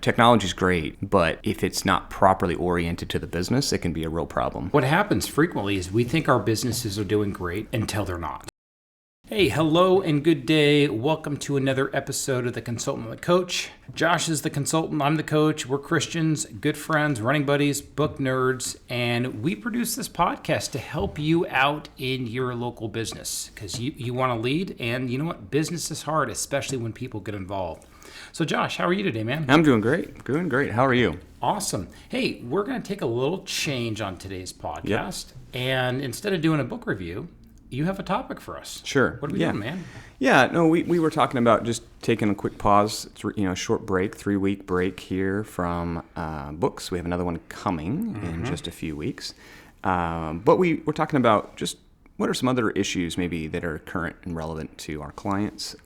Technology's great, but if it's not properly oriented to the business, it can be a real problem. What happens frequently is we think our businesses are doing great until they're not. Hey, hello and good day. Welcome to another episode of The Consultant and the Coach. Josh is the consultant, I'm the coach. We're Christians, good friends, running buddies, book nerds, and we produce this podcast to help you out in your local business because you want to lead, and you know what? Business is hard, especially when people get involved. So Josh, how are you today, man? I'm doing great. Doing great. How are you? Awesome. Hey, we're going to take a little change on today's podcast. And instead of doing a book review, you have a topic for us. Sure. What are we doing, man? Yeah, no, we were talking about just taking a quick pause, short break, 3-week break here from books. We have another one coming in just a few weeks. But we're talking about just what are some other issues maybe that are current and relevant to our clients.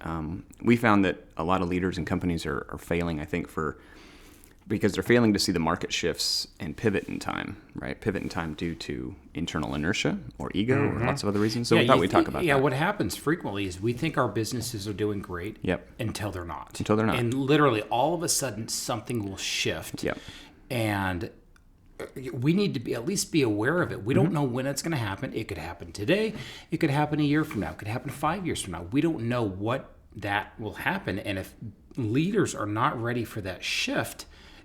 We found that a lot of leaders and companies are failing, I think, because they're failing to see the market shifts and pivot in time, right? Pivot in time due to internal inertia or ego or lots of other reasons. So we thought we'd talk about that. Yeah, what happens frequently is we think our businesses are doing great until they're not. Until they're not. And literally all of a sudden something will shift. Yep. And we need to at least be aware of it. We don't know when it's going to happen. It could happen today. It could happen a year from now. It could happen 5 years from now. We don't know what that will happen. And if leaders are not ready for that shift,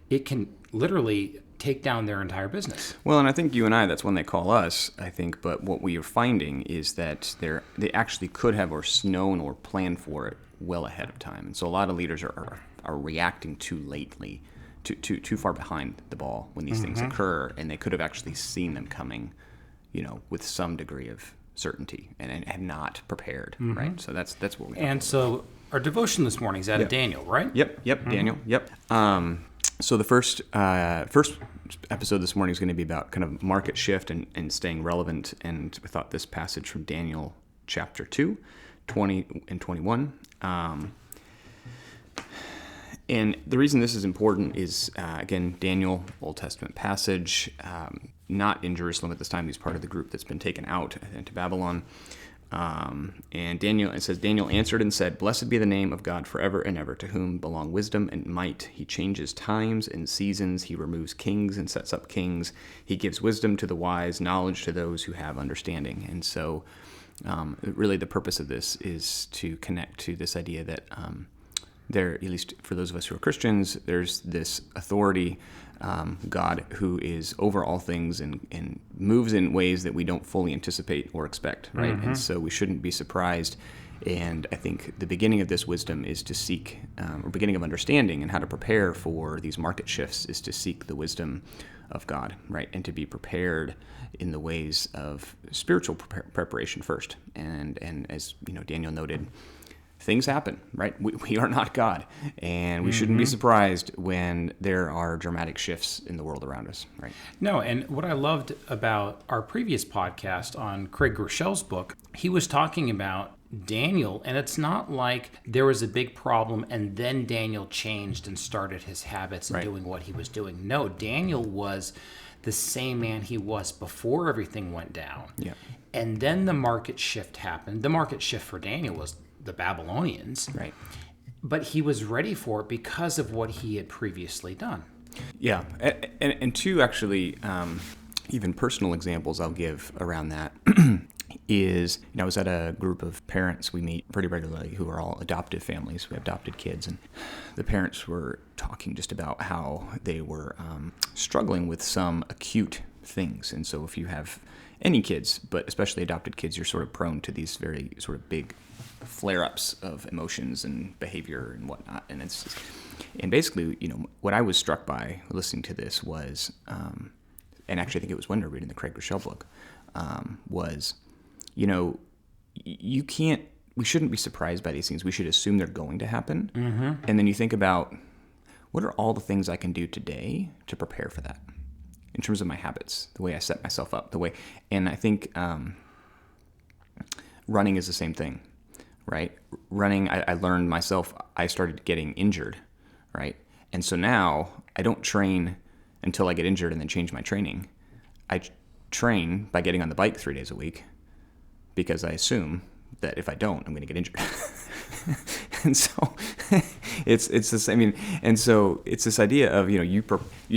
it can literally take down their entire business. Well, and I think you and I, that's when they call us, I think. But what we are finding is that they actually could have or known or planned for it well ahead of time. And so a lot of leaders are reacting too lately, too far behind the ball when these things occur. And they could have actually seen them coming, with some degree of certainty and have not prepared, right? So that's what we have. And so our devotion this morning is out of Daniel, right? Yep, Daniel, yep. So the first episode this morning is going to be about kind of market shift and staying relevant. And we thought this passage from Daniel chapter 2, 20 and 21. And the reason this is important is, again, Daniel, Old Testament passage, not in Jerusalem at this time. He's part of the group that's been taken out into Babylon. And Daniel, it says, Daniel answered and said, "Blessed be the name of God forever and ever, to whom belong wisdom and might. He changes times and seasons. He removes kings and sets up kings. He gives wisdom to the wise, knowledge to those who have understanding." And so really the purpose of this is to connect to this idea that there, at least for those of us who are Christians, there's this authority, God, who is over all things and moves in ways that we don't fully anticipate or expect, right? And so we shouldn't be surprised. And I think the beginning of this wisdom is to seek, or beginning of understanding and how to prepare for these market shifts is to seek the wisdom of God, right? And to be prepared in the ways of spiritual preparation first. And as Daniel noted, things happen, right? We are not God, and we shouldn't be surprised when there are dramatic shifts in the world around us, right? No, and what I loved about our previous podcast on Craig Groeschel's book, he was talking about Daniel, and it's not like there was a big problem and then Daniel changed and started his habits and doing what he was doing. No, Daniel was the same man he was before everything went down. Yeah. And then the market shift happened. The market shift for Daniel was the Babylonians, right? But he was ready for it because of what he had previously done. Yeah, and two actually, even personal examples I'll give around that is, I was at a group of parents we meet pretty regularly who are all adoptive families. We have adopted kids, and the parents were talking just about how they were struggling with some acute things. And so if you have any kids, but especially adopted kids, you're sort of prone to these very sort of big flare-ups of emotions and behavior and whatnot. And basically, what I was struck by listening to this was, and actually I think it was when we were reading the Craig Groeschel book, was, we shouldn't be surprised by these things. We should assume they're going to happen. And then you think about, what are all the things I can do today to prepare for that? In terms of my habits, the way I set myself up, and I think running is the same thing, right? Running, I learned myself, I started getting injured, right? And so now I don't train until I get injured and then change my training. I train by getting on the bike 3 days a week because I assume that if I don't, I'm going to get injured. And so it's this, I mean, and so it's this idea of, you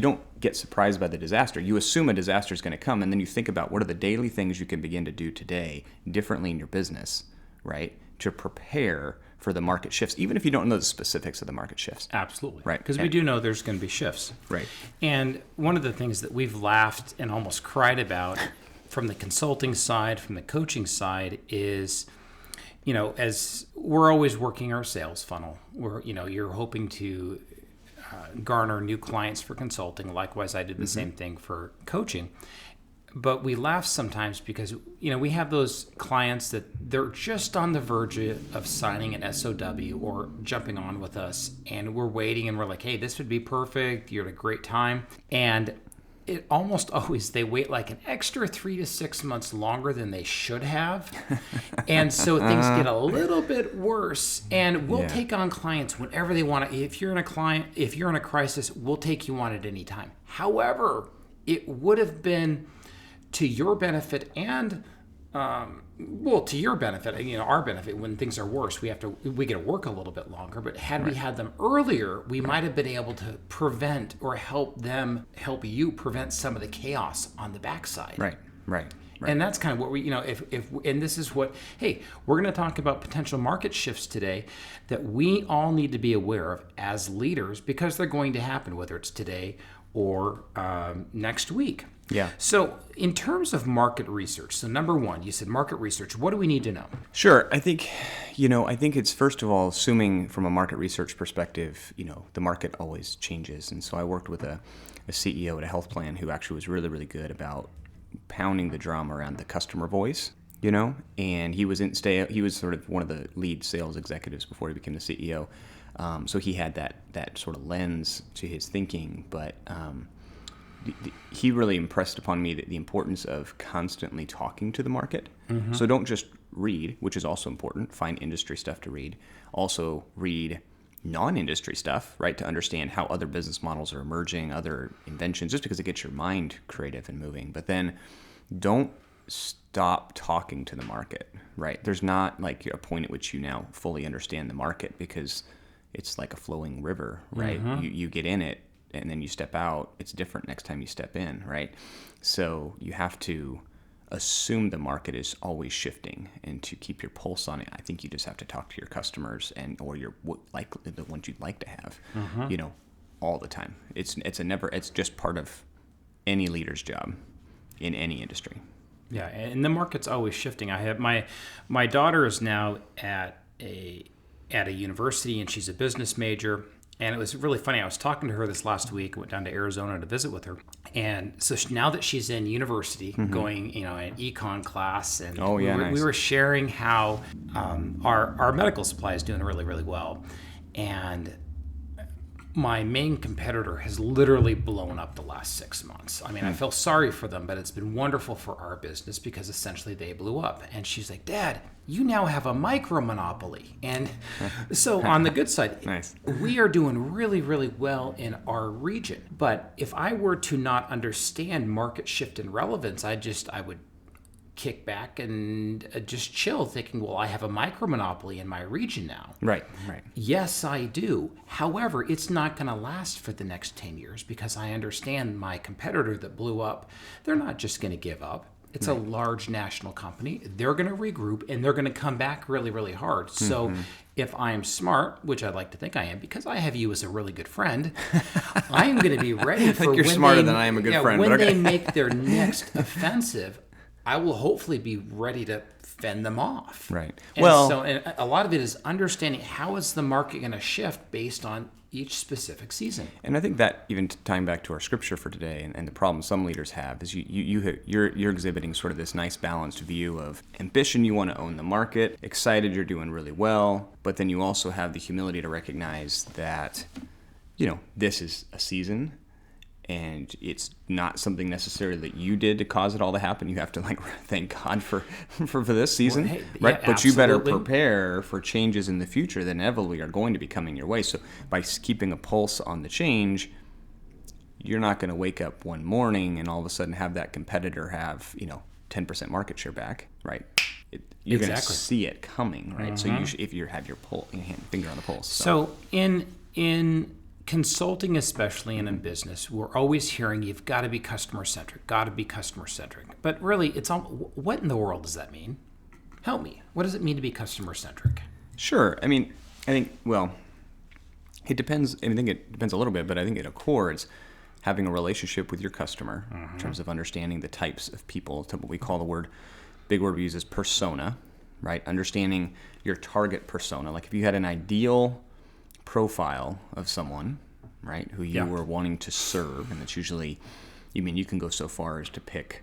don't get surprised by the disaster. You assume a disaster is going to come, and then you think about what are the daily things you can begin to do today differently in your business, right, to prepare for the market shifts, even if you don't know the specifics of the market shifts. Absolutely. Right. Because we do know there's going to be shifts. Right. And one of the things that we've laughed and almost cried about from the consulting side, from the coaching side is, as we're always working our sales funnel, you're hoping to garner new clients for consulting. Likewise, I did the same thing for coaching. But we laugh sometimes because, we have those clients that they're just on the verge of signing an SOW or jumping on with us, and we're waiting and we're like, hey, this would be perfect. You're at a great time. And it almost always, they wait like an extra 3 to 6 months longer than they should have. And so things get a little bit worse, and we'll take on clients whenever they want to. If you're in a crisis, we'll take you on at any time. However, it would have been to your benefit and to your benefit, our benefit. When things are worse, we get to work a little bit longer. But had we had them earlier, we might have been able to prevent or help you prevent some of the chaos on the backside. Right. And that's kind of what we, and this is what, hey, we're going to talk about potential market shifts today that we all need to be aware of as leaders, because they're going to happen, whether it's today or next week. Yeah. So in terms of market research, so number one, you said market research. What do we need to know? Sure. I think it's first of all, assuming from a market research perspective, the market always changes. And so I worked with a CEO at a health plan who actually was really, really good about pounding the drum around the customer voice, and he was sort of one of the lead sales executives before he became the CEO. So he had that sort of lens to his thinking, but he really impressed upon me the importance of constantly talking to the market. Mm-hmm. So don't just read, which is also important. Find industry stuff to read. Also read non-industry stuff, right, to understand how other business models are emerging, other inventions, just because it gets your mind creative and moving. But then don't stop talking to the market, right? There's not like a point at which you now fully understand the market, because it's like a flowing river, right? Mm-hmm. You get in it, and then you step out. It's different next time you step in, right? So you have to assume the market is always shifting, and to keep your pulse on it, I think you just have to talk to your customers or the ones you'd like to have, mm-hmm. All the time. It's just part of any leader's job in any industry. Yeah, and the market's always shifting. I have my daughter is now at a university, and she's a business major. And it was really funny. I was talking to her this last week. Went down to Arizona to visit with her. And so now that she's in university, mm-hmm. going, an econ class, and nice. We were sharing how our medical supply is doing really, really well. And my main competitor has literally blown up the last 6 months. I mean, I feel sorry for them, but it's been wonderful for our business because essentially they blew up. And she's like, Dad, you now have a micro monopoly. And so on the good side, nice. We are doing really, really well in our region. But if I were to not understand market shift and relevance, I would kick back and just chill, thinking, well, I have a micro monopoly in my region now. Right. Yes, I do. However, it's not going to last for the next 10 years, because I understand my competitor that blew up, they're not just going to give up. It's a large national company. They're going to regroup, and they're going to come back really, really hard. So if I'm smart, which I'd like to think I am, because I have you as a really good friend, I'm going to be ready for I think you're smarter than I am a good friend. When they make their next offensive, I will hopefully be ready to fend them off. Right. And and a lot of it is understanding how is the market going to shift based on each specific season. And I think that, even tying back to our scripture for today, and the problem some leaders have, is you're exhibiting sort of this nice balanced view of ambition. You want to own the market, excited, you're doing really well, but then you also have the humility to recognize that, this is a season. And it's not something necessarily that you did to cause it all to happen. You have to thank God for this season, well, hey, right? Yeah, but absolutely. You better prepare for changes in the future that inevitably are going to be coming your way. So by keeping a pulse on the change, you're not going to wake up one morning and all of a sudden have that competitor have 10% market share back, right? you're going to Exactly. see it coming, right? So if you have your finger on the pulse. So in consulting, especially and in business, we're always hearing you've got to be customer centric, But really, what in the world does that mean? Help me. What does it mean to be customer centric? Sure. I mean, I think, well, it depends. I think it depends a little bit, but I think at a core, it's having a relationship with your customer in terms of understanding the types of people, to what we call big word we use is persona, right? Understanding your target persona. Like if you had an ideal profile of someone, right, who you were wanting to serve, and it's usually, you can go so far as to pick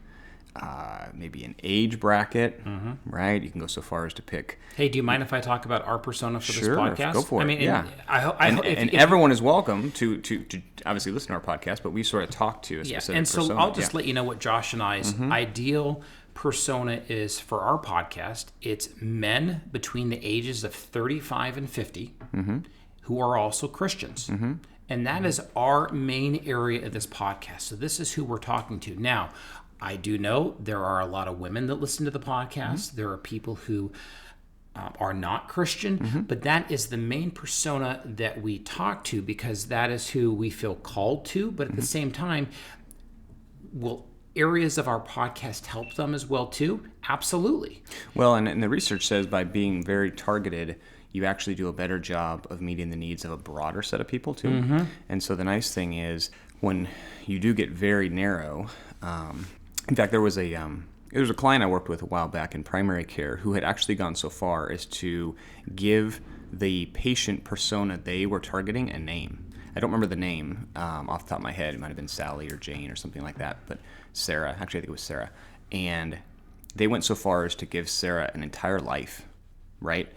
maybe an age bracket, right? You can go so far as to pick. Hey, do you mind if I talk about our persona for this podcast? Go for it. If everyone is welcome to obviously listen to our podcast, but we sort of talk to a specific and so persona. I'll just let you know what Josh and I's ideal persona is for our podcast. It's men between the ages of 35 and 50 who are also Christians. And that is our main area of this podcast. So this is who we're talking to. Now, I do know there are a lot of women that listen to the podcast. There are people who are not Christian, but that is the main persona that we talk to because that is who we feel called to. But at the same time, will areas of our podcast help them as well too? Absolutely. Well, and the research says by being very targeted, you actually do a better job of meeting the needs of a broader set of people too. And so the nice thing is when you do get very narrow, in fact, there was a client I worked with a while back in primary care who had actually gone so far as to give the patient persona they were targeting a name. I don't remember the name off the top of my head. It might have been Sally or Jane or something like that, but Sarah. Actually, I think it was Sarah. And they went so far as to give Sarah an entire life, right?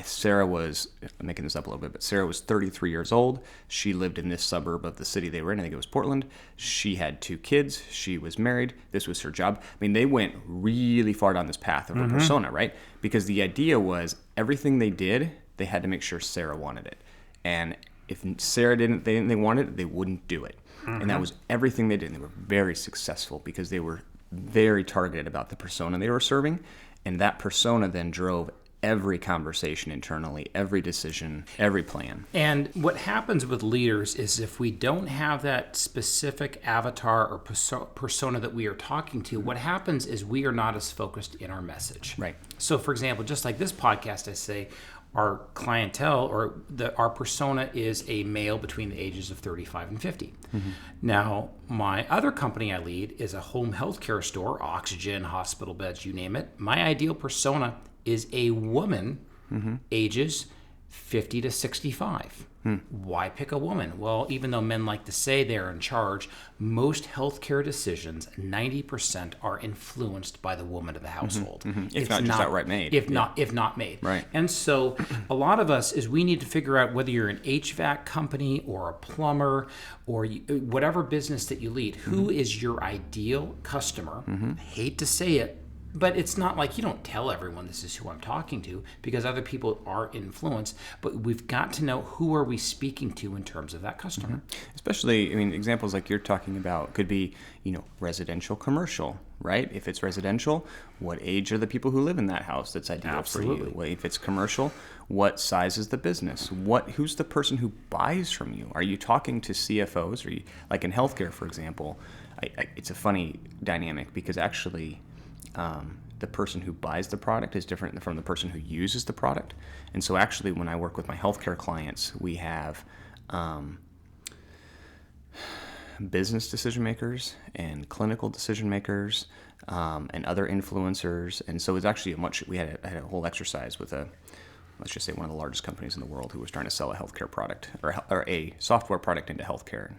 Sarah was, I'm making this up a little bit, but Sarah was 33 years old. She lived in this suburb of the city they were in. I think it was Portland. She had 2 kids. She was married. This was her job. I mean, they went really far down this path of her persona, right? Because the idea was everything they did, they had to make sure Sarah wanted it. And if Sarah they wanted it, they wouldn't do it. And that was everything they did. And they were very successful because they were very targeted about the persona they were serving. And that persona then drove every conversation internally, every decision, every plan. And what happens with leaders is if we don't have that specific avatar or persona that we are talking to, what happens is we are not as focused in our message. Right. So for example, just like this podcast, I say our clientele or our persona is a male between the ages of 35 and 50. Now, my other company I lead is a home healthcare store, oxygen, hospital beds, you name it. My ideal persona is a woman ages 50 to 65. Why pick a woman? Well, even though men like to say they're in charge, most healthcare decisions, 90% are influenced by the woman of the household. If not just outright made. If not made. Right. And so a lot of us is we need to figure out whether you're an HVAC company or a plumber or whatever business that you lead, who is your ideal customer? I hate to say it, but it's not like you don't tell everyone this is who I'm talking to because other people are influenced. But we've got to know who are we speaking to in terms of that customer. Especially, I mean, examples like you're talking about could be, residential, commercial, right? If it's residential, what age are the people who live in that house that's ideal for you? If it's commercial, what size is the business? Who's the person who buys from you? Are you talking to CFOs? Are you, like in healthcare, for example, it's a funny dynamic because actually the person who buys the product is different from the person who uses the product. And so actually when I work with my healthcare clients, we have business decision makers and clinical decision makers and other influencers. And so it's actually I had a whole exercise with let's just say one of the largest companies in the world who was trying to sell a healthcare product or a software product into healthcare.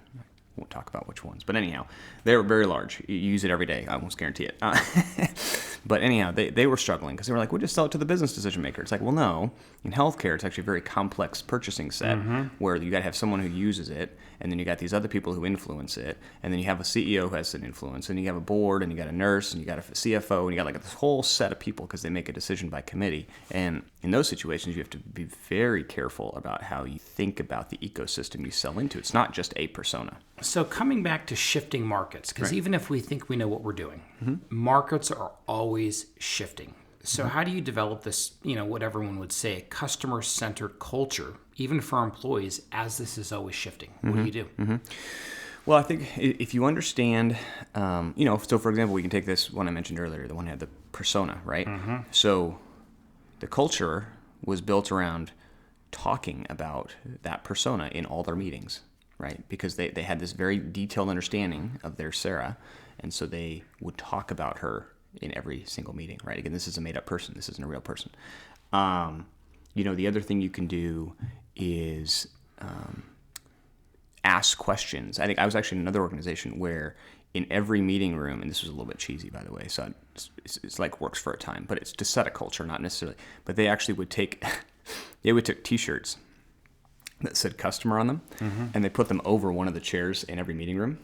Won't talk about which ones, but anyhow, they were very large. You use it every day. I almost guarantee it. But anyhow, they were struggling because they were like, we'll just sell it to the business decision maker. It's like, well, no. In healthcare, it's actually a very complex purchasing set where you got to have someone who uses it, and then you got these other people who influence it, and then you have a CEO who has an influence, and you have a board, and you got a nurse, and you got a CFO, and you got like this whole set of people because they make a decision by committee. And in those situations, you have to be very careful about how you think about the ecosystem you sell into. It's not just a persona. So coming back to shifting markets, because even if we think we know what we're doing, markets are always shifting. So how do you develop this, what everyone would say, a customer-centered culture, even for employees, as this is always shifting? What do you do? Well, I think if you understand, so for example, we can take this one I mentioned earlier, the one that had the persona, right? So the culture was built around talking about that persona in all their meetings, right? Because they had this very detailed understanding of their Sarah, and so they would talk about her in every single meeting, right? Again, this is a made-up person. This isn't a real person. The other thing you can do is ask questions. I think I was actually in another organization where in every meeting room, and this was a little bit cheesy, by the way, so it's like works for a time, but it's to set a culture, not necessarily. But they actually would take T-shirts that said customer on them, and they put them over one of the chairs in every meeting room,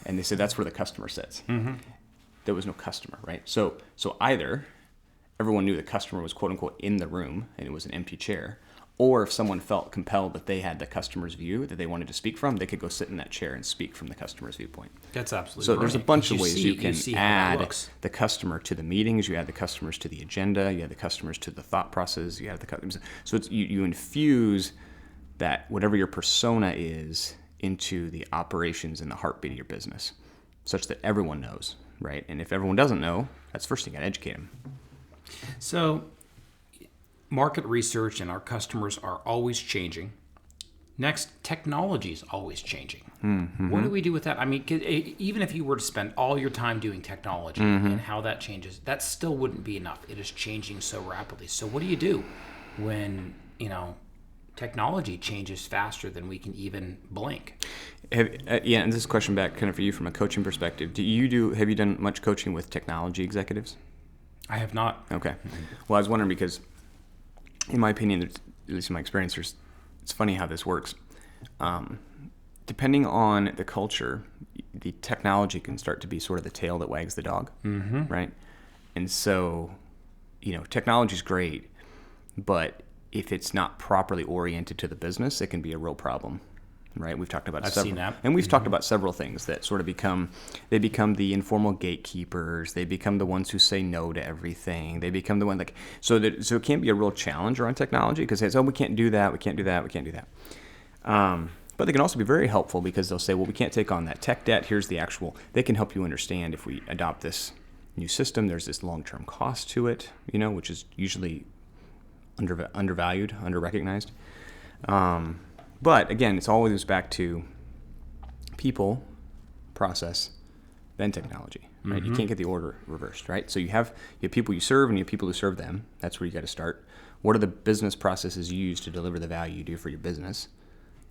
and they said that's where the customer sits. There was no customer, right? So either everyone knew the customer was quote unquote in the room and it was an empty chair, or if someone felt compelled that they had the customer's view that they wanted to speak from, they could go sit in that chair and speak from the customer's viewpoint. That's absolutely so right. There's a bunch of ways you can add the the customer to the meetings. You add the customers to the agenda. You add the customers to the thought process. You add the customers. So it's you infuse that whatever your persona is into the operations and the heartbeat of your business, such that everyone knows, right? And if everyone doesn't know, that's the first thing, you got to educate them. So market research and our customers are always changing. Next, technology is always changing. What do we do with that? I mean, even if you were to spend all your time doing technology and how that changes, that still wouldn't be enough. It is changing so rapidly. So what do you do when, technology changes faster than we can even blink? And this is a question back kind of for you from a coaching perspective. Have you done much coaching with technology executives? I have not. Okay. Well, I was wondering because, in my opinion, at least in my experience, it's funny how this works. Depending on the culture, the technology can start to be sort of the tail that wags the dog, right? And so, technology is great, but if it's not properly oriented to the business, it can be a real problem. Right, we've talked about seen that, and we've talked about several things that sort of become the informal gatekeepers. They become the ones who say no to everything. They become the one so it can be a real challenge around technology because they say, we can't do that, we can't do that, we can't do that. But they can also be very helpful because they'll say, well, we can't take on that tech debt. Here's the actual. They can help you understand if we adopt this new system, there's this long-term cost to it, which is usually undervalued, under-recognized. But again, it's always back to people, process, then technology. Right? You can't get the order reversed, right? So you have people you serve and you have people who serve them. That's where you got to start. What are the business processes you use to deliver the value you do for your business?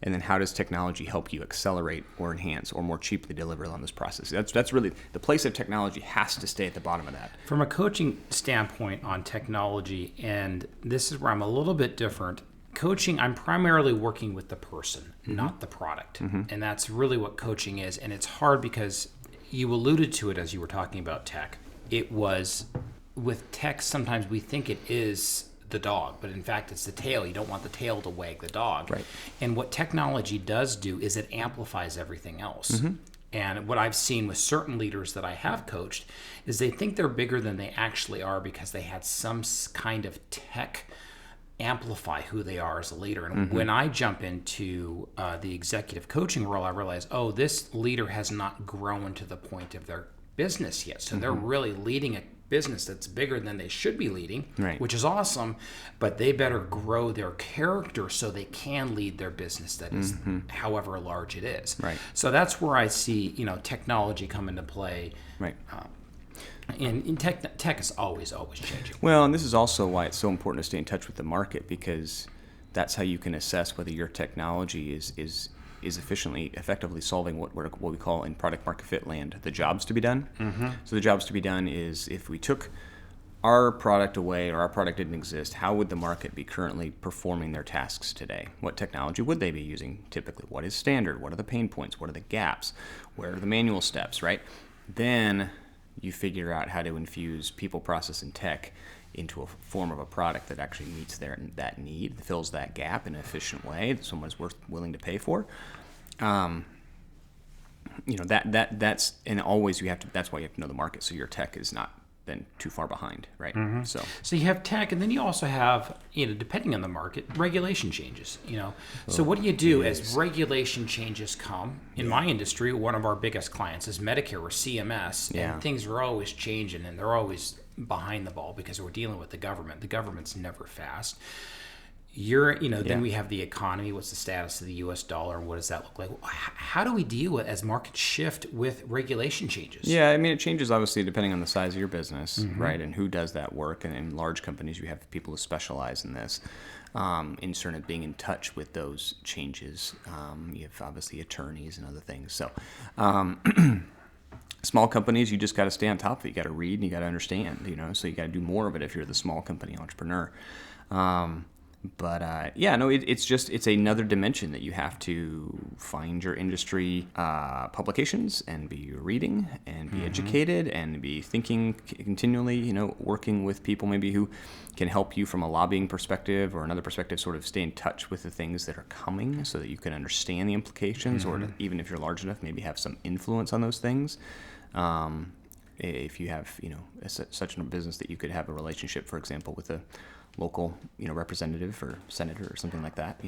And then how does technology help you accelerate or enhance or more cheaply deliver on this process? That's really the place of technology has to stay at the bottom of that. From a coaching standpoint on technology, and this is where I'm a little bit different. Coaching, I'm primarily working with the person, not the product. And that's really what coaching is. And it's hard because you alluded to it as you were talking about tech. It was, with tech, sometimes we think it is the dog, but in fact it's the tail. You don't want the tail to wag the dog. Right. And what technology does do is it amplifies everything else. And what I've seen with certain leaders that I have coached is they think they're bigger than they actually are because they had some kind of tech amplify who they are as a leader. And when I jump into the executive coaching role, I realize, this leader has not grown to the point of their business yet. So they're really leading a business that's bigger than they should be leading, which is awesome, but they better grow their character so they can lead their business that is however large it is. Right. So that's where I see, technology come into play. Right. And tech is always changing. Well, and this is also why it's so important to stay in touch with the market, because that's how you can assess whether your technology is effectively solving what we call in product market fit land the jobs to be done. So the jobs to be done is if we took our product away or our product didn't exist, how would the market be currently performing their tasks today? What technology would they be using typically? What is standard? What are the pain points? What are the gaps? Where are the manual steps, right? Then you figure out how to infuse people, process, and tech into a form of a product that actually meets that need, fills that gap in an efficient way that someone's willing to pay for. That's and always that's why you have to know the market. So your tech is not then too far behind, right? So you have tech, and then you also have, depending on the market, regulation changes, So what do you do as regulation changes come? In my industry, one of our biggest clients is Medicare or CMS, and things are always changing, and they're always behind the ball because we're dealing with the government. The government's never fast. Then we have the economy. What's the status of the U.S. dollar, and what does that look like? How do we deal with as markets shift with regulation changes? Yeah, I mean, it changes obviously depending on the size of your business, right, and who does that work. And in large companies, you have people who specialize in this, in sort of being in touch with those changes. You have obviously attorneys and other things. So, small companies, you just got to stay on top of it. You got to read and you got to understand, so you got to do more of it if you're the small company entrepreneur. It's another dimension that you have to find your industry publications and be reading and be educated and be thinking continually, working with people maybe who can help you from a lobbying perspective or another perspective, sort of stay in touch with the things that are coming so that you can understand the implications or even if you're large enough, maybe have some influence on those things. If you have, such a business that you could have a relationship, for example, with a local, representative or senator or something like that,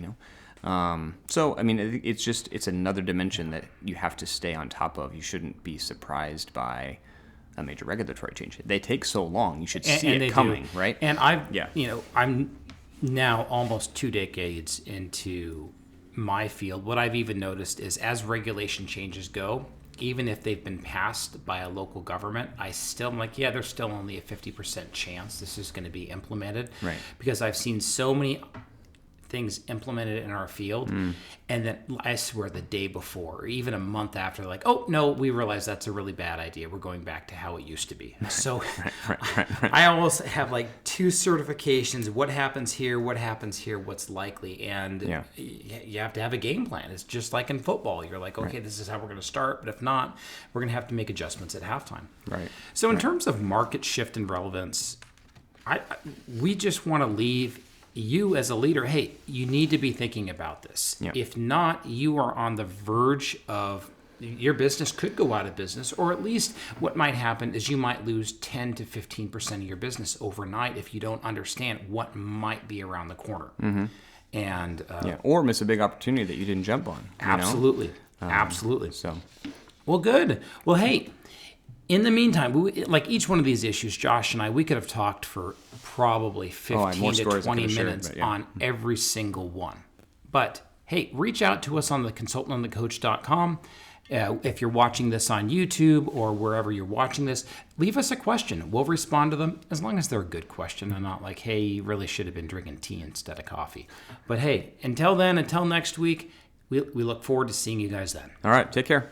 So, I mean, it's another dimension that you have to stay on top of. You shouldn't be surprised by a major regulatory change. They take so long. You should see it coming, right? And I'm now almost 2 decades into my field. What I've even noticed is as regulation changes go, even if they've been passed by a local government, I'm like, there's still only a 50% chance this is going to be implemented. Right. Because I've seen so many things implemented in our field, and then I swear the day before, or even a month after, like, oh, no, we realize that's a really bad idea. We're going back to how it used to be. So I almost have like 2 certifications. What happens here? What's likely? And you have to have a game plan. It's just like in football. You're like, okay, this is how we're going to start. But if not, we're going to have to make adjustments at halftime. Right. So in terms of market shift and relevance, we just want to leave you as a leader, hey, you need to be thinking about this. Yeah. If not, you are on the verge of your business could go out of business, or at least what might happen is you might lose 10 to 15% of your business overnight if you don't understand what might be around the corner. And or miss a big opportunity that you didn't jump on. Absolutely. So, well, good. Well, hey, in the meantime, like each one of these issues, Josh and I, we could have talked for probably 15 to 20 minutes on every single one. But hey, reach out to us on theconsultantandthecoach.com. If you're watching this on YouTube or wherever you're watching this, leave us a question. We'll respond to them as long as they're a good question and not like, hey, you really should have been drinking tea instead of coffee. But hey, until then, until next week, we look forward to seeing you guys then. All right, take care.